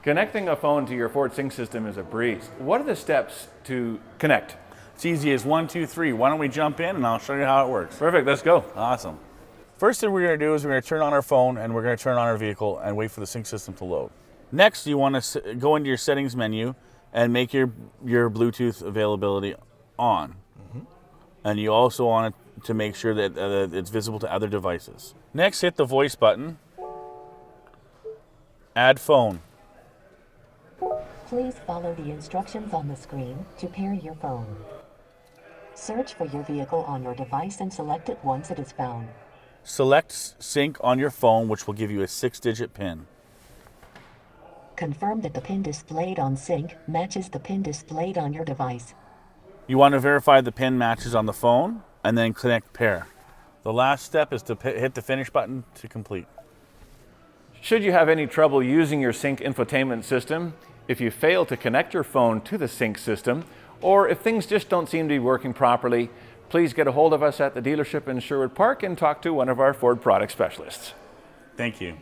Connecting a phone to your Ford Sync system is a breeze. What are the steps to connect? It's easy as 1, 2, 3. Why don't we jump in and I'll show you how it works. Perfect, let's go. Awesome. First thing we're going to do is we're going to turn on our phone and we're going to turn on our vehicle and wait for the sync system to load. Next, you want to go into your settings menu and make your Bluetooth availability on. And you also want to make sure that it's visible to other devices. Next, hit the voice button. Add phone. Please follow the instructions on the screen to pair your phone. Search for your vehicle on your device and select it once it is found. Select sync on your phone, which will give you a 6-digit PIN. Confirm that the PIN displayed on sync matches the PIN displayed on your device. You want to verify the PIN matches on the phone and then connect pair. The last step is to hit the finish button to complete. Should you have any trouble using your Sync infotainment system, if you fail to connect your phone to the Sync system, or if things just don't seem to be working properly, please get a hold of us at the dealership in Sherwood Park and talk to one of our Ford product specialists. Thank you.